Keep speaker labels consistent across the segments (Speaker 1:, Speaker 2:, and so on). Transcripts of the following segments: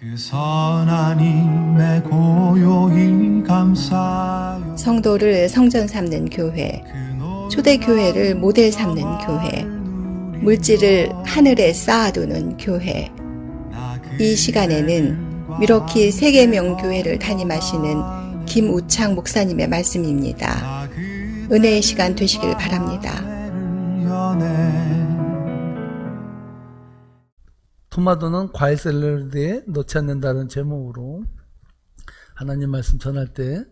Speaker 1: 그 선하님의 고요히 감사요.
Speaker 2: 성도를 성전 삼는 교회, 초대교회를 모델 삼는 교회, 물질을 하늘에 쌓아두는 교회. 이 시간에는 미러키 세계명교회를 담임하시는 김우창 목사님의 말씀입니다. 은혜의 시간 되시길 바랍니다.
Speaker 3: 토마토는 과일 샐러드에 넣지 않는다는 제목으로 하나님 말씀 전할 때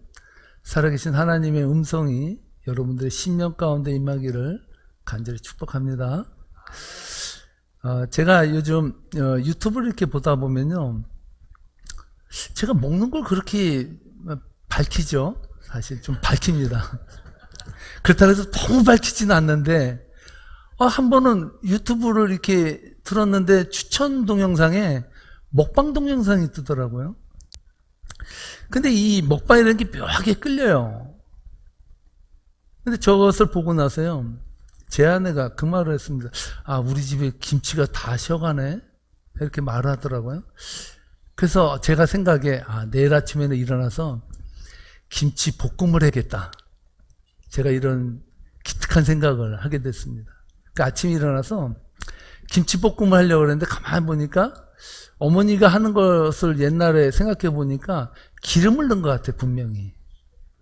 Speaker 3: 살아계신 하나님의 음성이 여러분들의 심령 가운데 임하기를 간절히 축복합니다. 제가 요즘 유튜브를 이렇게 보다 보면요, 제가 먹는 걸 그렇게 밝히죠. 사실 좀 밝힙니다. 그렇다고 해서 너무 밝히지는 않는데, 한 번은 유튜브를 이렇게 들었는데 추천 동영상에 먹방 동영상이 뜨더라고요. 근데 이 먹방이라는 게 묘하게 끌려요. 근데 저것을 보고 나서요, 제 아내가 그 말을 했습니다. 우리 집에 김치가 다 쉬어가네? 이렇게 말을 하더라고요. 그래서 제가 생각에, 내일 아침에는 일어나서 김치 볶음을 해야겠다. 제가 이런 기특한 생각을 하게 됐습니다. 그러니까 아침에 일어나서 김치볶음을 하려고 그랬는데 가만히 보니까 어머니가 하는 것을 옛날에 생각해 보니까 기름을 넣은 것 같아요. 분명히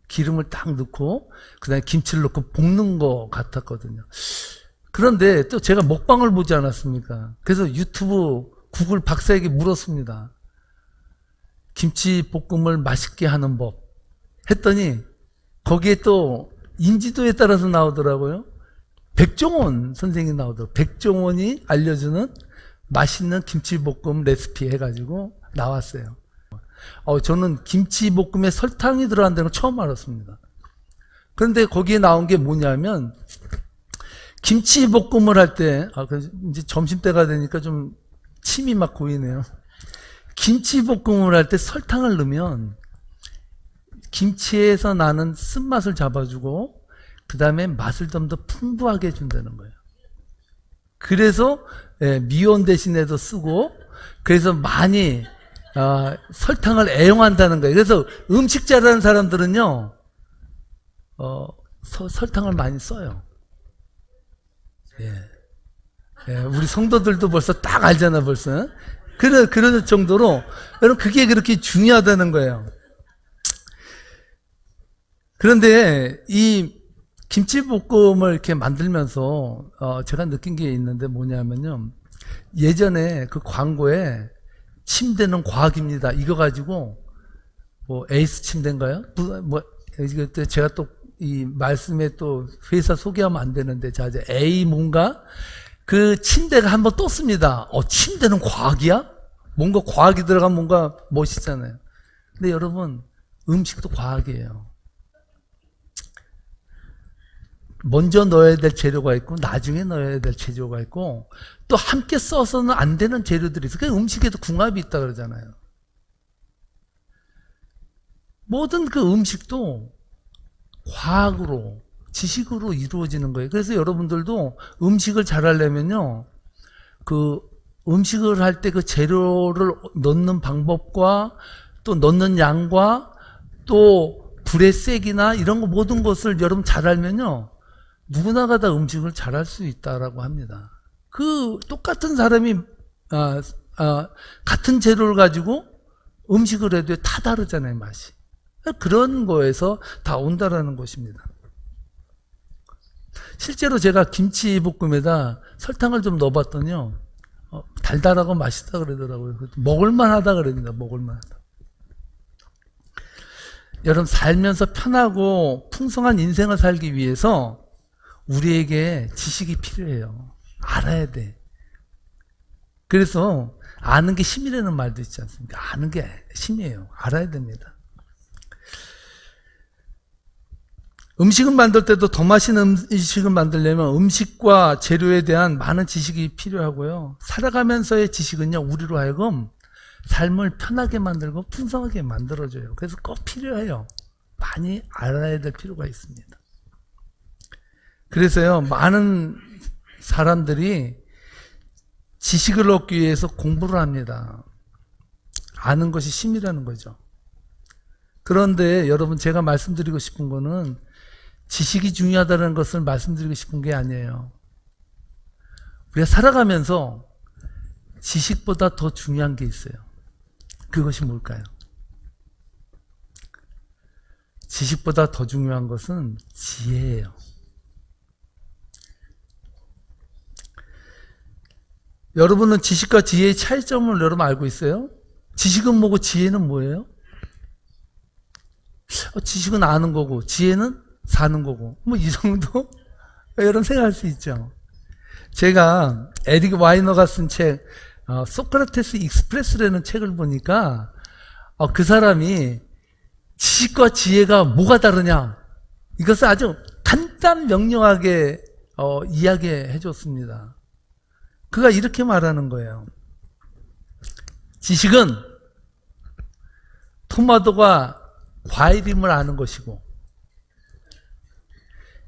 Speaker 3: 기름을 딱 넣고 그 다음에 김치를 넣고 볶는 것 같았거든요. 그런데 또 제가 먹방을 보지 않았습니까? 그래서 유튜브 구글 박사에게 물었습니다. 김치볶음을 맛있게 하는 법 했더니 거기에 또 인지도에 따라서 나오더라고요. 백종원 선생님이 나오더라고요. 백종원이 알려주는 맛있는 김치볶음 레시피 해가지고 나왔어요. 저는 김치볶음에 설탕이 들어간다는 걸 처음 알았습니다. 그런데 거기에 나온 게 뭐냐면, 김치볶음을 할 때, 이제 점심때가 되니까 좀 침이 막 고이네요. 김치볶음을 할 때 설탕을 넣으면 김치에서 나는 쓴맛을 잡아주고 그 다음에 맛을 좀 더 풍부하게 해준다는 거예요. 그래서 미원 대신에도 쓰고, 그래서 많이 설탕을 애용한다는 거예요. 그래서 음식 잘하는 사람들은요, 설탕을 많이 써요. 우리 성도들도 벌써 딱 알잖아, 벌써. 그럴 정도로, 여러분, 그게 그렇게 중요하다는 거예요. 그런데 이 김치볶음을 이렇게 만들면서 제가 느낀 게 있는데 뭐냐면요, 예전에 그 광고에 침대는 과학입니다 이거 가지고 뭐 에이스 침대인가요? 제가 또 이 말씀에 또 회사 소개하면 안 되는데, 자 이제 A 뭔가 그 침대가 한번 떴습니다. 침대는 과학이야? 뭔가 과학이 들어가면 뭔가 멋있잖아요. 근데 여러분, 음식도 과학이에요. 먼저 넣어야 될 재료가 있고 나중에 넣어야 될 재료가 있고 또 함께 써서는 안 되는 재료들이 있어요. 그 음식에도 궁합이 있다 그러잖아요. 모든 그 음식도 과학으로, 지식으로 이루어지는 거예요. 그래서 여러분들도 음식을 잘 하려면요, 그 음식을 할 때 그 재료를 넣는 방법과 또 넣는 양과 또 불의 세기나 이런 거 모든 것을 여러분 잘 알면요, 누구나가 다 음식을 잘할 수 있다라고 합니다. 그 똑같은 사람이 같은 재료를 가지고 음식을 해도 다 다르잖아요, 맛이. 그런 거에서 다 온다라는 것입니다. 실제로 제가 김치볶음에다 설탕을 좀 넣어봤더니요, 달달하고 맛있다 그러더라고요. 먹을만하다 그럽니다. 먹을만하다. 여러분, 살면서 편하고 풍성한 인생을 살기 위해서 우리에게 지식이 필요해요. 알아야 돼. 그래서 아는 게 힘이라는 말도 있지 않습니까? 아는 게 힘이에요. 알아야 됩니다. 음식을 만들 때도 더 맛있는 음식을 만들려면 음식과 재료에 대한 많은 지식이 필요하고요. 살아가면서의 지식은요, 우리로 하여금 삶을 편하게 만들고 풍성하게 만들어줘요. 그래서 꼭 필요해요. 많이 알아야 될 필요가 있습니다. 그래서요, 많은 사람들이 지식을 얻기 위해서 공부를 합니다. 아는 것이 심이라는 거죠. 그런데 여러분, 제가 말씀드리고 싶은 거는 지식이 중요하다는 것을 말씀드리고 싶은 게 아니에요. 우리가 살아가면서 지식보다 더 중요한 게 있어요. 그것이 뭘까요? 지식보다 더 중요한 것은 지혜예요. 여러분은 지식과 지혜의 차이점을 여러분 알고 있어요? 지식은 뭐고 지혜는 뭐예요? 지식은 아는 거고 지혜는 사는 거고, 뭐 이 정도? 여러분 생각할 수 있죠. 제가 에릭 와이너가 쓴 책 소크라테스 익스프레스라는 책을 보니까 그 사람이 지식과 지혜가 뭐가 다르냐, 이것을 아주 간단 명료하게 이야기해 줬습니다. 그가 이렇게 말하는 거예요. 지식은 토마토가 과일임을 아는 것이고,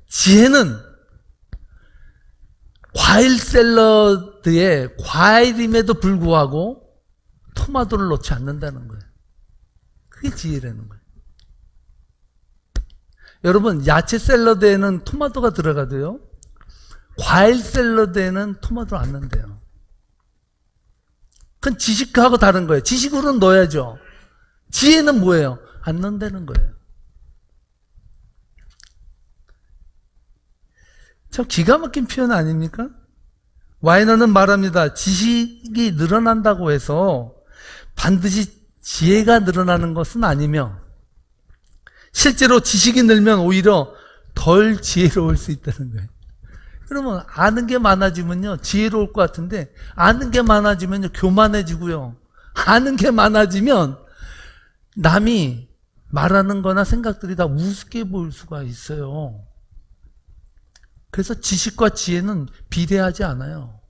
Speaker 3: 지혜는 과일 샐러드에 과일임에도 불구하고 토마토를 넣지 않는다는 거예요. 그게 지혜라는 거예요. 여러분, 야채 샐러드에는 토마토가 들어가도요, 과일 샐러드에는 토마토를 안 넣는데요. 그건 지식하고 다른 거예요. 지식으로는 넣어야죠. 지혜는 뭐예요? 안 넣는다는 거예요. 참 기가 막힌 표현 아닙니까? 와이너는 말합니다. 지식이 늘어난다고 해서 반드시 지혜가 늘어나는 것은 아니며, 실제로 지식이 늘면 오히려 덜 지혜로울 수 있다는 거예요. 그러면 아는 게 많아지면요 지혜로울 것 같은데, 아는 게 많아지면요 교만해지고요, 아는 게 많아지면 남이 말하는 거나 생각들이 다 우습게 보일 수가 있어요. 그래서 지식과 지혜는 비례하지 않아요.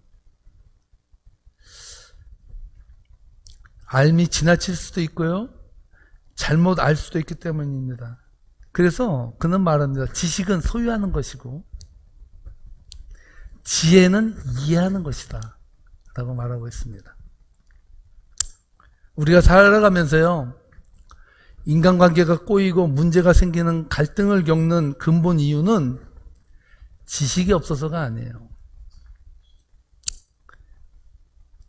Speaker 3: 알미 지나칠 수도 있고요, 잘못 알 수도 있기 때문입니다. 그래서 그는 말합니다. 지식은 소유하는 것이고 지혜는 이해하는 것이다 라고 말하고 있습니다. 우리가 살아가면서요, 인간관계가 꼬이고 문제가 생기는 갈등을 겪는 근본 이유는 지식이 없어서가 아니에요.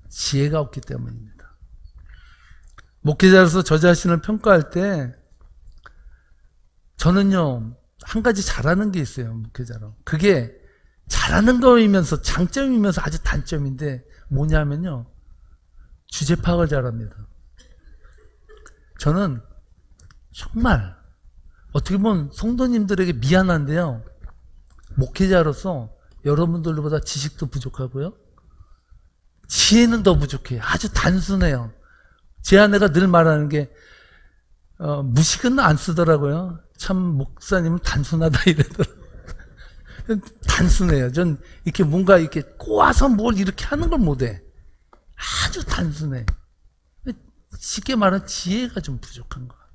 Speaker 3: 지혜가 없기 때문입니다. 목회자로서 저 자신을 평가할 때 저는요 한 가지 잘하는 게 있어요. 목회자로. 그게 잘하는 거이면서 장점이면서 아주 단점인데 뭐냐면요, 주제 파악을 잘합니다. 저는 정말 어떻게 보면 성도님들에게 미안한데요, 목회자로서 여러분들보다 지식도 부족하고요, 지혜는 더 부족해요. 아주 단순해요. 제 아내가 늘 말하는 게 무식은 안 쓰더라고요. 참 목사님은 단순하다 이러더라고요. 단순해요. 전 이렇게 뭔가 이렇게 꼬아서 뭘 이렇게 하는 걸 못해. 아주 단순해. 쉽게 말하면 지혜가 좀 부족한 것 같아요.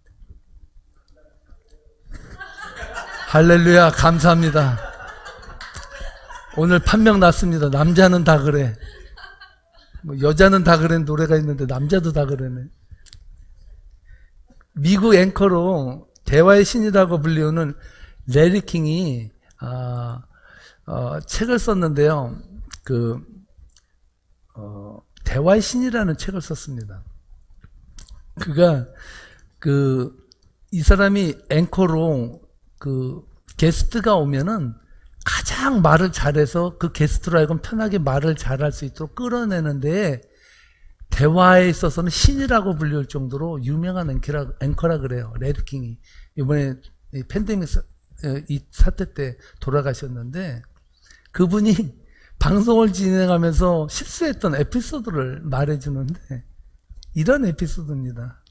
Speaker 3: 할렐루야, 감사합니다. 오늘 판명 났습니다. 남자는 다 그래. 뭐 여자는 다 그래 노래가 있는데 남자도 다 그러네. 미국 앵커로 대화의 신이라고 불리우는 레리 킹이 책을 썼는데요. 대화의 신이라는 책을 썼습니다. 그가 이 사람이 앵커로 게스트가 오면은 가장 말을 잘해서 그 게스트로 하여금 편하게 말을 잘할 수 있도록 끌어내는데, 대화에 있어서는 신이라고 불릴 정도로 유명한 앵커라 그래요. 레리 킹이. 이번에 팬데믹 이 사태 때 돌아가셨는데, 그분이 방송을 진행하면서 실수했던 에피소드를 말해주는데, 이런 에피소드입니다.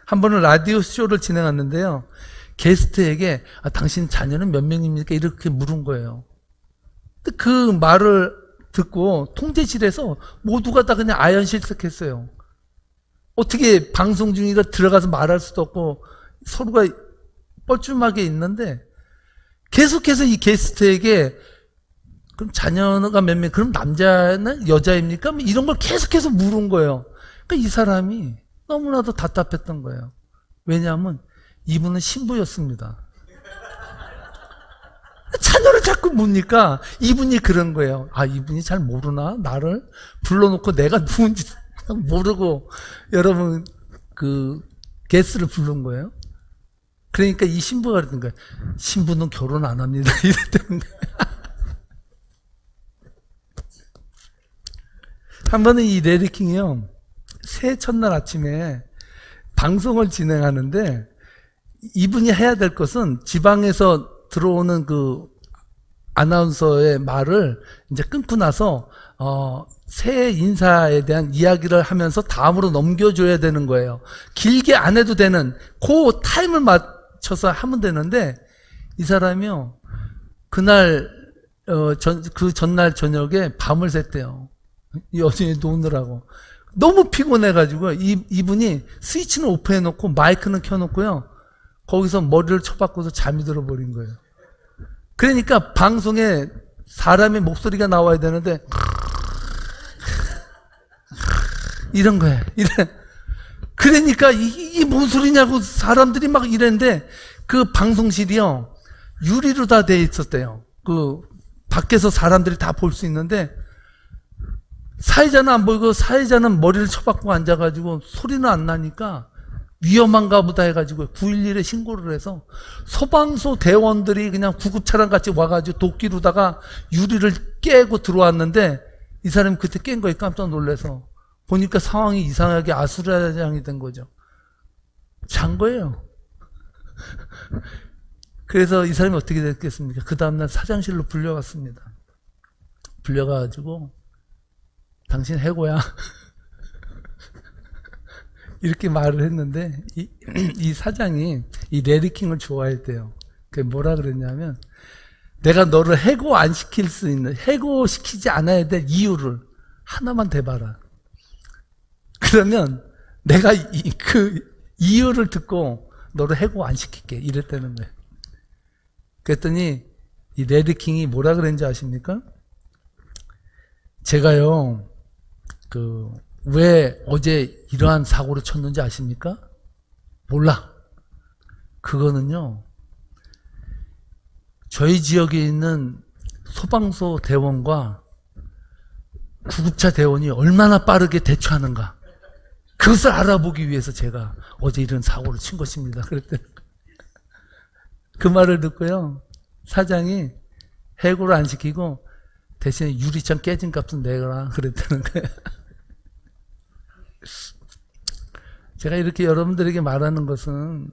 Speaker 3: 한 번은 라디오 쇼를 진행했는데요, 게스트에게 당신 자녀는 몇 명입니까? 이렇게 물은 거예요. 근데 그 말을 듣고 통제실에서 모두가 다 그냥 아연실색했어요. 어떻게 방송 중이라 들어가서 말할 수도 없고 서로가 뻘쭘하게 있는데, 계속해서 이 게스트에게 그럼 자녀가 몇 명, 그럼 남자는 여자입니까? 이런 걸 계속해서 물은 거예요. 그러니까 이 사람이 너무나도 답답했던 거예요. 왜냐하면 이분은 신부였습니다. 자녀를 자꾸 묻니까 이분이 그런 거예요. 아, 이분이 잘 모르나? 나를 불러놓고 내가 누군지 모르고 여러분 게스트를 부른 거예요. 그러니까 이 신부가 그랬던 거예요. 신부는 결혼 안 합니다. 이랬던 거예요. 한 번은 이 레리킹이요, 새해 첫날 아침에 방송을 진행하는데 이분이 해야 될 것은 지방에서 들어오는 그 아나운서의 말을 이제 끊고 나서 새해 인사에 대한 이야기를 하면서 다음으로 넘겨줘야 되는 거예요. 길게 안 해도 되는 그 타임을 맞춰서 하면 되는데 이 사람이요, 그날 그 전날 저녁에 밤을 샜대요. 여전히 노느라고. 너무 피곤해가지고 이분이 스위치는 오프해놓고 마이크는 켜놓고요, 거기서 머리를 쳐박고서 잠이 들어버린 거예요. 그러니까 방송에 사람의 목소리가 나와야 되는데 이런 거예요. 그러니까 이게 뭔 소리냐고 사람들이 막 이랬는데 그 방송실이요, 유리로 다 돼 있었대요. 그 밖에서 사람들이 다 볼 수 있는데 사회자는 안 보이고 사회자는 머리를 쳐박고 앉아가지고 소리는 안 나니까 위험한가 보다 해가지고 911에 신고를 해서 소방서 대원들이 그냥 구급차랑 같이 와가지고 도끼로다가 유리를 깨고 들어왔는데 이 사람이 그때 깬 거에 깜짝 놀라서 보니까 상황이 이상하게 아수라장이 된 거죠. 잔 거예요. 그래서 이 사람이 어떻게 됐겠습니까? 그 다음날 사장실로 불려갔습니다. 불려가가지고 당신 해고야. 이렇게 말을 했는데 이 사장이 이 레리킹을 좋아했대요. 그 뭐라 그랬냐면, 내가 너를 해고 안 시킬 수 있는, 해고시키지 않아야 될 이유를 하나만 대봐라. 그러면 내가 그 이유를 듣고 너를 해고 안 시킬게. 이랬다는 거예요. 그랬더니 이 레리킹이 뭐라 그랬는지 아십니까? 제가요, 왜 어제 이러한 사고를 쳤는지 아십니까? 몰라. 그거는요, 저희 지역에 있는 소방서 대원과 구급차 대원이 얼마나 빠르게 대처하는가, 그것을 알아보기 위해서 제가 어제 이런 사고를 친 것입니다. 그랬더니 그 말을 듣고요, 사장이 해고를 안 시키고 대신에 유리창 깨진 값은 내라 그랬다는 거예요. 제가 이렇게 여러분들에게 말하는 것은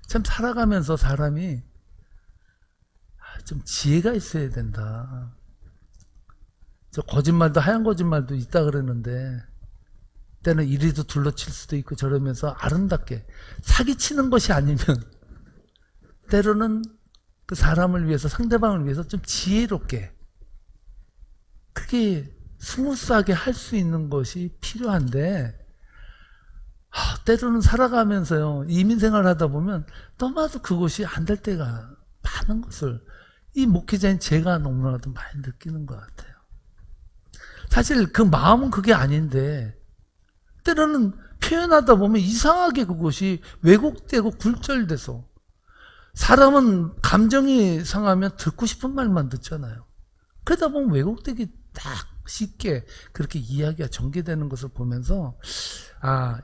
Speaker 3: 참 살아가면서 사람이 좀 지혜가 있어야 된다. 저 거짓말도, 하얀 거짓말도 있다 그랬는데 때는 이리도 둘러칠 수도 있고 저러면서 아름답게 사기치는 것이 아니면 때로는 그 사람을 위해서, 상대방을 위해서 좀 지혜롭게, 그게 스무스하게 할 수 있는 것이 필요한데, 때로는 살아가면서요, 이민생활을 하다 보면 너무나도 그것이 안 될 때가 많은 것을 이 목회자인 제가 너무나도 많이 느끼는 것 같아요. 사실 그 마음은 그게 아닌데 때로는 표현하다 보면 이상하게 그것이 왜곡되고 굴절돼서, 사람은 감정이 상하면 듣고 싶은 말만 듣잖아요. 그러다 보면 왜곡되게 딱 쉽게 그렇게 이야기가 전개되는 것을 보면서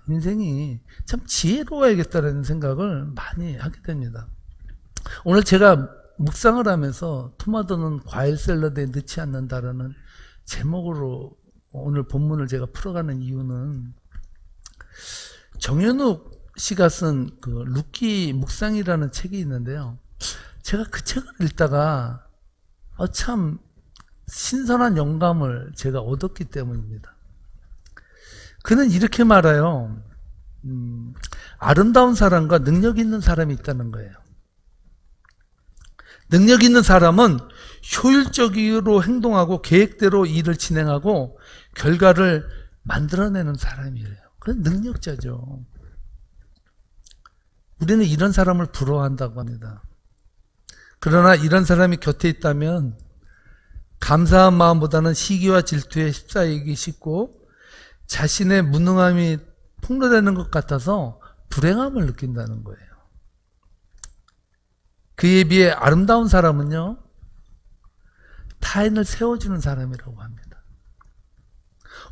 Speaker 3: 인생이 참 지혜로워야겠다는 생각을 많이 하게 됩니다. 오늘 제가 묵상을 하면서 토마토는 과일 샐러드에 넣지 않는다라는 제목으로 오늘 본문을 제가 풀어가는 이유는, 정현욱 씨가 쓴 그 룻기 묵상이라는 책이 있는데요, 제가 그 책을 읽다가 참 신선한 영감을 제가 얻었기 때문입니다. 그는 이렇게 말해요. 아름다운 사람과 능력 있는 사람이 있다는 거예요. 능력 있는 사람은 효율적으로 행동하고 계획대로 일을 진행하고 결과를 만들어내는 사람이에요. 그건 능력자죠. 우리는 이런 사람을 부러워한다고 합니다. 그러나 이런 사람이 곁에 있다면 감사한 마음보다는 시기와 질투에 휩싸이기 쉽고 자신의 무능함이 폭로되는 것 같아서 불행함을 느낀다는 거예요. 그에 비해 아름다운 사람은요, 타인을 세워주는 사람이라고 합니다.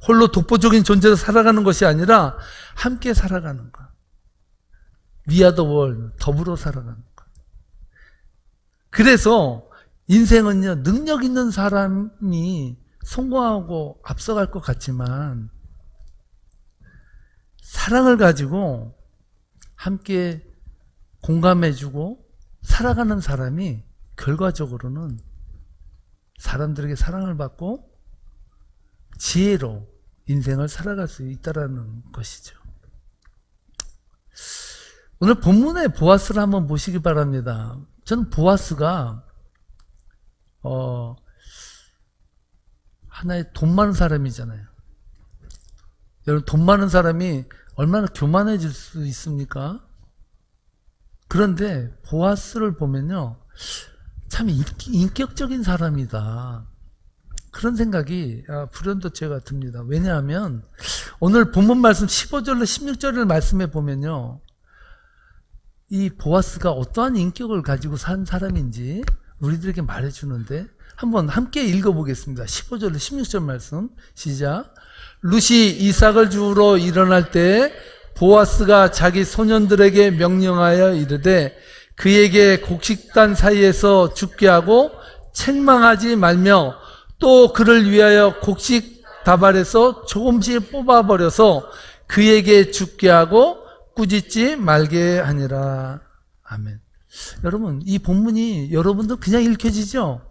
Speaker 3: 홀로 독보적인 존재로 살아가는 것이 아니라 함께 살아가는 것. We are the world. 더불어 살아가는 것. 그래서 인생은요, 능력 있는 사람이 성공하고 앞서갈 것 같지만 사랑을 가지고 함께 공감해주고 살아가는 사람이 결과적으로는 사람들에게 사랑을 받고 지혜로 인생을 살아갈 수 있다는 것이죠. 오늘 본문의 보아스를 한번 보시기 바랍니다. 저는 보아스가 하나의 돈 많은 사람이잖아요. 여러분, 돈 많은 사람이 얼마나 교만해질 수 있습니까? 그런데 보아스를 보면요, 참 인격적인 사람이다, 그런 생각이 불현듯 제가 듭니다. 왜냐하면 오늘 본문 말씀 15절로 16절을 말씀해 보면요, 이 보아스가 어떠한 인격을 가지고 산 사람인지 우리들에게 말해주는데, 한번 함께 읽어보겠습니다. 15절로 16절 말씀 시작. 룻이 이삭을 주우러 일어날 때 보아스가 자기 소년들에게 명령하여 이르되 그에게 곡식단 사이에서 죽게 하고 책망하지 말며 또 그를 위하여 곡식 다발에서 조금씩 뽑아버려서 그에게 죽게 하고 꾸짖지 말게 하니라. 아멘. 여러분, 이 본문이 여러분들 그냥 읽혀지죠?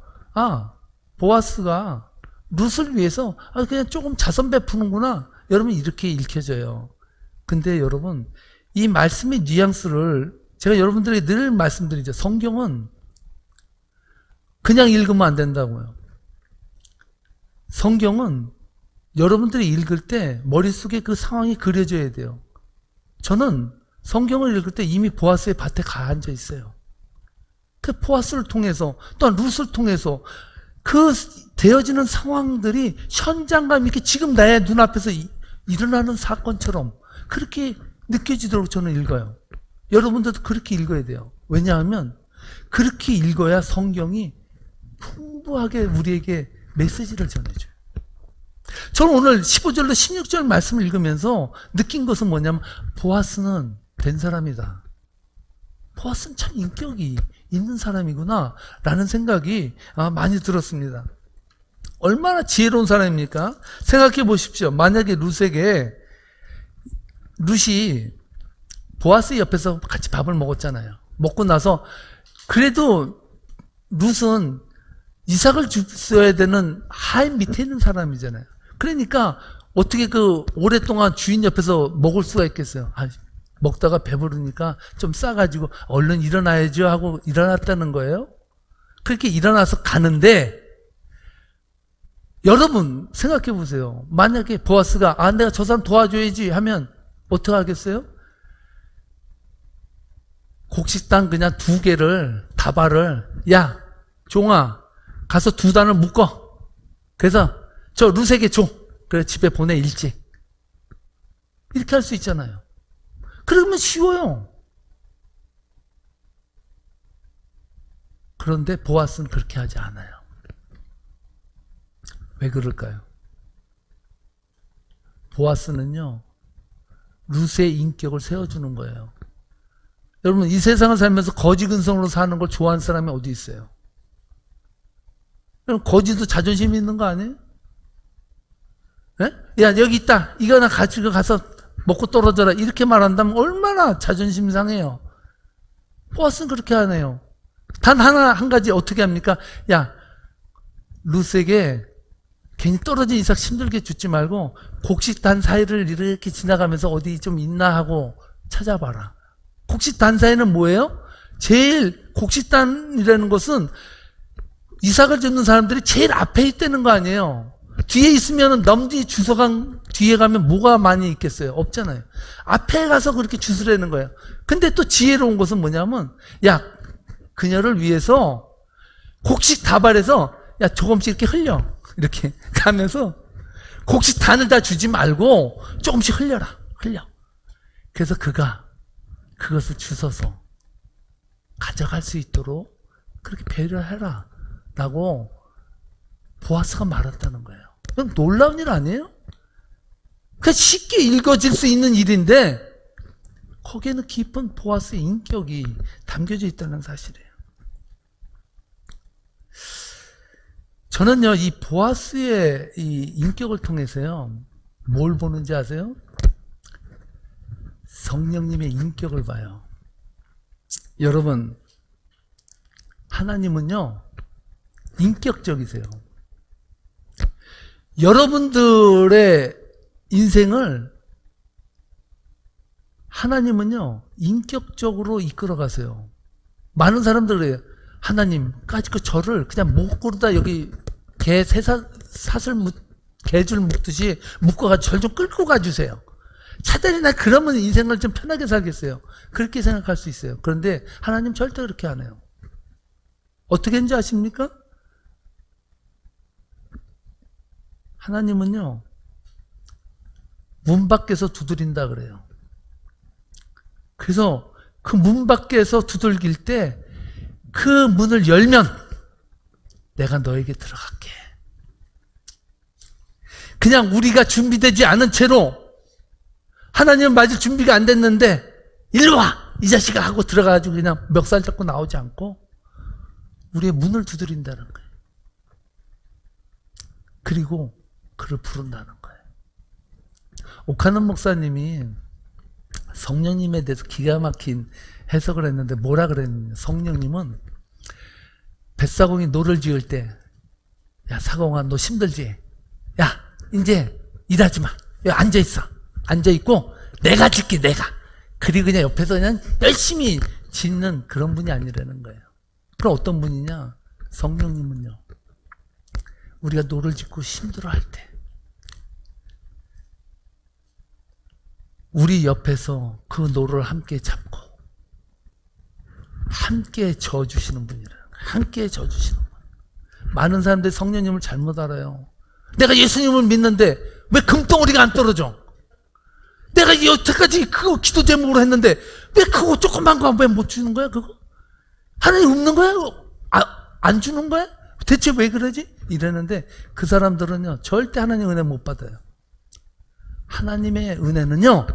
Speaker 3: 보아스가 룻을 위해서 그냥 조금 자선 베푸는구나, 여러분 이렇게 읽혀져요. 근데 여러분, 이 말씀의 뉘앙스를 제가 여러분들에게 늘 말씀드리죠. 성경은 그냥 읽으면 안 된다고요. 성경은 여러분들이 읽을 때 머릿속에 그 상황이 그려져야 돼요. 저는 성경을 읽을 때 이미 보아스의 밭에 가 앉아 있어요. 그 보아스를 통해서 또한 룻을 통해서 그 되어지는 상황들이 현장감 있게 지금 나의 눈앞에서 일어나는 사건처럼 그렇게 느껴지도록 저는 읽어요. 여러분들도 그렇게 읽어야 돼요. 왜냐하면 그렇게 읽어야 성경이 풍부하게 우리에게 메시지를 전해줘요. 저는 오늘 15절로 16절 말씀을 읽으면서 느낀 것은 뭐냐면, 보아스는 된 사람이다. 보아스는 참 인격이 있는 사람이구나 라는 생각이 많이 들었습니다. 얼마나 지혜로운 사람입니까? 생각해 보십시오. 만약에 룻이 보아스 옆에서 같이 밥을 먹었잖아요. 먹고 나서 그래도 룻은 이삭을 줬어야 되는 하인 밑에 있는 사람이잖아요. 그러니까 어떻게 그 오랫동안 주인 옆에서 먹을 수가 있겠어요? 먹다가 배부르니까 좀 싸가지고 얼른 일어나야죠 하고 일어났다는 거예요. 그렇게 일어나서 가는데, 여러분 생각해 보세요. 만약에 보아스가 내가 저 사람 도와줘야지 하면 어떻게 하겠어요? 곡식단 그냥 2개를 다발을, 야 종아 가서 2단을 묶어, 그래서 저 룻에게 줘, 그래 집에 보내 일찍, 이렇게 할 수 있잖아요. 그러면 쉬워요. 그런데 보아스는 그렇게 하지 않아요. 왜 그럴까요? 보아스는요, 룻의 인격을 세워주는 거예요. 여러분, 이 세상을 살면서 거지 근성으로 사는 걸 좋아하는 사람이 어디 있어요? 여러분, 거지도 자존심 있는 거 아니에요? 네? 야, 여기 있다, 이거 하나 가지고 가서 먹고 떨어져라, 이렇게 말한다면 얼마나 자존심 상해요. 보아스는 그렇게 안 해요. 단 한 가지 어떻게 합니까? 야, 룻에게 괜히 떨어진 이삭 힘들게 주지 말고 곡식단 사이를 이렇게 지나가면서 어디 좀 있나 하고 찾아봐라. 곡식단 사이는 뭐예요? 제일 곡식단이라는 것은 이삭을 줍는 사람들이 제일 앞에 있다는 거 아니에요. 뒤에 있으면 넘지 주워간 뒤에 가면 뭐가 많이 있겠어요? 없잖아요. 앞에 가서 그렇게 주스라는 거예요. 근데 또 지혜로운 것은 뭐냐면, 야, 그녀를 위해서 곡식 다발에서 야 조금씩 이렇게 흘려, 이렇게 가면서 곡식 단을 다 주지 말고 조금씩 흘려. 그래서 그가 그것을 주워서 가져갈 수 있도록 그렇게 배려해라 라고 보아스가 말했다는 거예요. 그건 놀라운 일 아니에요? 그 쉽게 읽어질 수 있는 일인데 거기에는 깊은 보아스의 인격이 담겨져 있다는 사실이에요. 저는요, 이 보아스의 이 인격을 통해서요, 뭘 보는지 아세요? 성령님의 인격을 봐요. 여러분, 하나님은요, 인격적이세요. 여러분들의 인생을 하나님은요, 인격적으로 이끌어 가세요. 많은 사람들이 그래요. 하나님까지 그 저를 그냥 목구르다 여기 개줄 묶듯이 묶어가지고 절 좀 끌고 가주세요. 차라리 나 그러면 인생을 좀 편하게 살겠어요. 그렇게 생각할 수 있어요. 그런데 하나님 절대 그렇게 안 해요. 어떻게 했는지 아십니까? 하나님은요, 문 밖에서 두드린다 그래요. 그래서 그 문 밖에서 두들길 때 그 문을 열면 내가 너에게 들어갈게. 그냥 우리가 준비되지 않은 채로 하나님은 맞을 준비가 안 됐는데 일로 와! 이 자식아! 하고 들어가가지고 그냥 멱살 잡고 나오지 않고 우리의 문을 두드린다는 거예요. 그리고 그를 부른다는 거예요. 오카는 목사님이 성령님에 대해서 기가 막힌 해석을 했는데 뭐라 그랬느냐. 성령님은 뱃사공이 노를 지을 때, 야, 사공아, 너 힘들지? 야, 이제 일하지 마. 여기 앉아있어. 앉아있고, 내가 짓게, 내가. 그리고 그냥 옆에서 그냥 열심히 짓는 그런 분이 아니라는 거예요. 그럼 어떤 분이냐? 성령님은요, 우리가 노를 짓고 힘들어 할 때, 우리 옆에서 그 노를 함께 잡고 함께 저어주시는 분이라는 거예요. 함께 저어주시는 분. 많은 사람들이 성령님을 잘못 알아요. 내가 예수님을 믿는데 왜 금덩어리가 안 떨어져? 내가 여태까지 그거 기도 제목으로 했는데 왜 그거 조그만 거 왜 못 주는 거야? 그거? 하나님 없는 거야? 안 주는 거야? 대체 왜 그러지? 이러는데 그 사람들은요, 절대 하나님 은혜 못 받아요. 하나님의 은혜는요,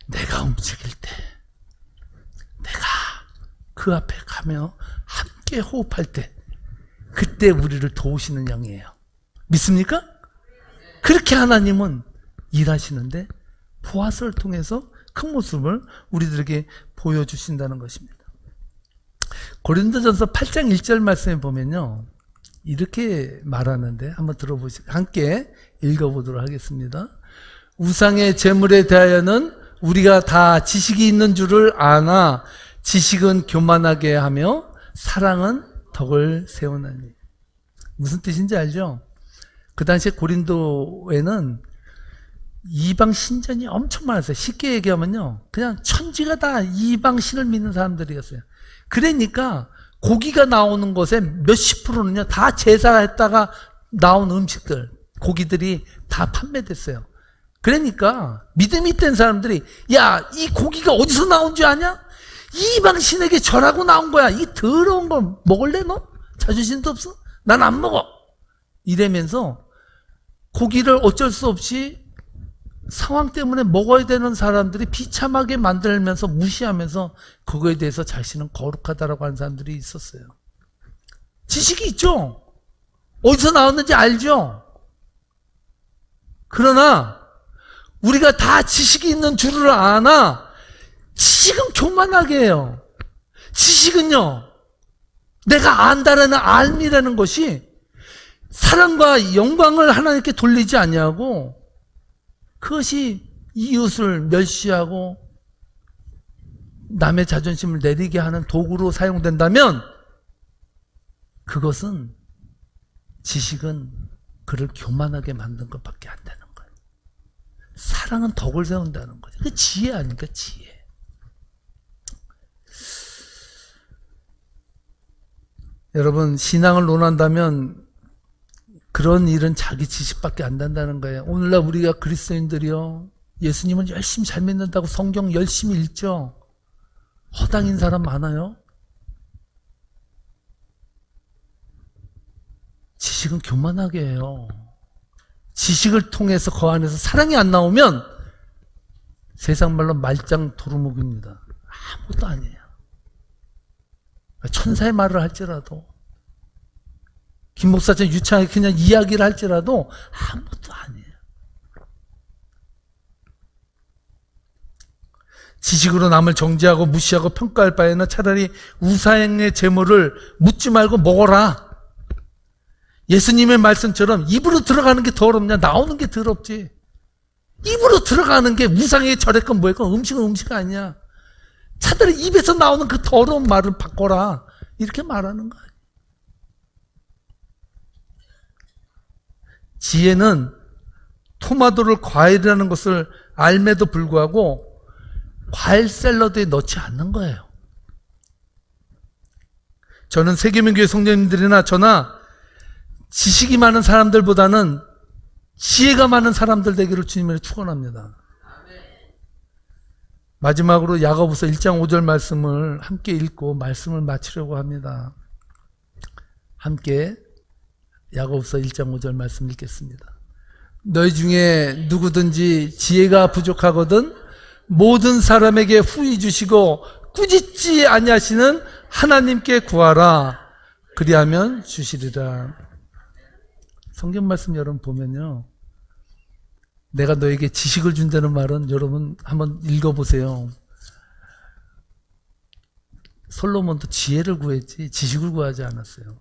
Speaker 3: 내가 움직일 때, 내가 그 앞에 가며 함께 호흡할 때, 그때 우리를 도우시는 영이에요. 믿습니까? 그렇게 하나님은 일하시는데 보아스를 통해서 큰 모습을 우리들에게 보여주신다는 것입니다. 고린도전서 8장 1절 말씀에 보면요, 이렇게 말하는데 한번 들어보시고 함께 읽어보도록 하겠습니다. 우상의 제물에 대하여는 우리가 다 지식이 있는 줄을 아나 지식은 교만하게 하며 사랑은 덕을 세우나니. 무슨 뜻인지 알죠? 그 당시에 고린도에는 이방 신전이 엄청 많았어요. 쉽게 얘기하면요, 그냥 천지가 다 이방 신을 믿는 사람들이었어요. 그러니까 고기가 나오는 것에 몇십 프로는요, 다 제사했다가 나온 음식들, 고기들이 다 판매됐어요. 그러니까 믿음이 있던 사람들이, 야, 이 고기가 어디서 나온 줄 아냐? 이방 신에게 절하고 나온 거야. 이 더러운 걸 먹을래 너? 자존심도 없어? 난 안 먹어. 이러면서 고기를 어쩔 수 없이 상황 때문에 먹어야 되는 사람들이 비참하게 만들면서 무시하면서 그거에 대해서 자신은 거룩하다라고 하는 사람들이 있었어요. 지식이 있죠? 어디서 나왔는지 알죠? 그러나 우리가 다 지식이 있는 줄을 아나 지식은 교만하게 해요. 지식은요, 내가 안다라는 알미라는 것이 사랑과 영광을 하나님께 돌리지 아니하고 그것이 이웃을 멸시하고 남의 자존심을 내리게 하는 도구로 사용된다면 그것은, 지식은 그를 교만하게 만든 것밖에 안 되는 거예요. 사랑은 덕을 세운다는 거죠. 그 지혜 아닙니까? 지혜. 여러분, 신앙을 논한다면 그런 일은 자기 지식밖에 안 된다는 거예요. 오늘날 우리가 그리스도인들이요, 예수님은 열심히 잘 믿는다고 성경 열심히 읽죠. 허당인 사람 많아요. 지식은 교만하게 해요. 지식을 통해서 그 안에서 사랑이 안 나오면 세상 말로 말짱 도루묵입니다. 아무것도 아니에요. 천사의 말을 할지라도, 김 목사처럼 유창하게 그냥 이야기를 할지라도 아무것도 아니에요. 지식으로 남을 정죄하고 무시하고 평가할 바에는 차라리 우상의 제물을 묻지 말고 먹어라. 예수님의 말씀처럼 입으로 들어가는 게 더럽냐? 나오는 게 더럽지. 입으로 들어가는 게 우상의 절했건 뭐였건 음식은 음식 아니야. 차라리 입에서 나오는 그 더러운 말을 바꿔라. 이렇게 말하는 거야. 지혜는 토마토를 과일이라는 것을 알매도 불구하고 과일 샐러드에 넣지 않는 거예요. 저는 세계민교회 성도님들이나 저나 지식이 많은 사람들보다는 지혜가 많은 사람들 되기를 주님으로 축원합니다. 마지막으로 야고보서 1장 5절 말씀을 함께 읽고 말씀을 마치려고 합니다. 함께 야고보서 1장 5절 말씀 읽겠습니다. 너희 중에 누구든지 지혜가 부족하거든 모든 사람에게 후히 주시고 꾸짖지 아니하시는 하나님께 구하라. 그리하면 주시리라. 성경 말씀 여러분 보면요, 내가 너에게 지식을 준다는 말은 여러분 한번 읽어보세요. 솔로몬도 지혜를 구했지 지식을 구하지 않았어요.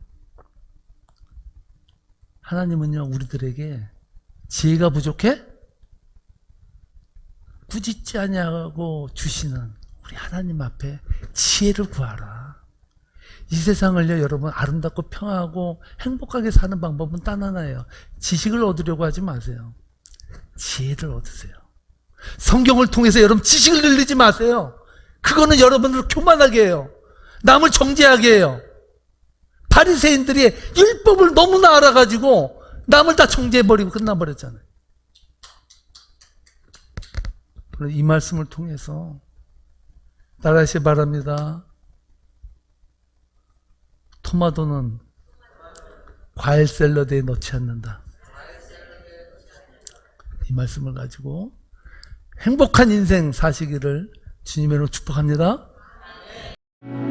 Speaker 3: 하나님은요, 우리들에게 지혜가 부족해? 꾸짖지 아니하고 주시는 우리 하나님 앞에 지혜를 구하라. 이 세상을요, 여러분 아름답고 평화하고 행복하게 사는 방법은 단 하나예요. 지식을 얻으려고 하지 마세요. 지혜를 얻으세요. 성경을 통해서 여러분 지식을 늘리지 마세요. 그거는 여러분을 교만하게 해요. 남을 정죄하게 해요. 바리새인들이 율법을 너무나 알아가지고 남을 다 정죄해버리고 끝나버렸잖아요. 이 말씀을 통해서 따라하시기 바랍니다. 토마토는 과일 샐러드에 넣지 않는다. 이 말씀을 가지고 행복한 인생 사시기를 주님으로 축복합니다.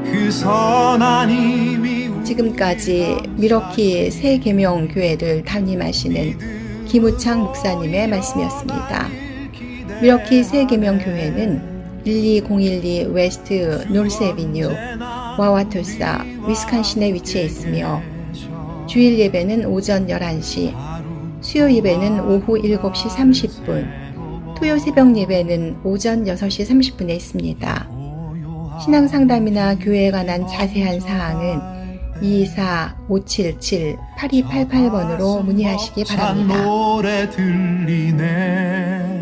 Speaker 1: 그 선한 힘이
Speaker 2: 지금까지 미러키 새계명교회를 담임하시는 김우창 목사님의 말씀이었습니다. 미러키 새계명교회는 12012 웨스트 노스 애비뉴 와와토사 위스콘신에 위치해 있으며 주일 예배는 오전 11시, 수요 예배는 오후 7시 30분, 토요 새벽 예배는 오전 6시 30분에 있습니다. 신앙 상담이나 교회에 관한 자세한 사항은 224-577-8288번으로 문의하시기 바랍니다.
Speaker 1: 노래 들리네.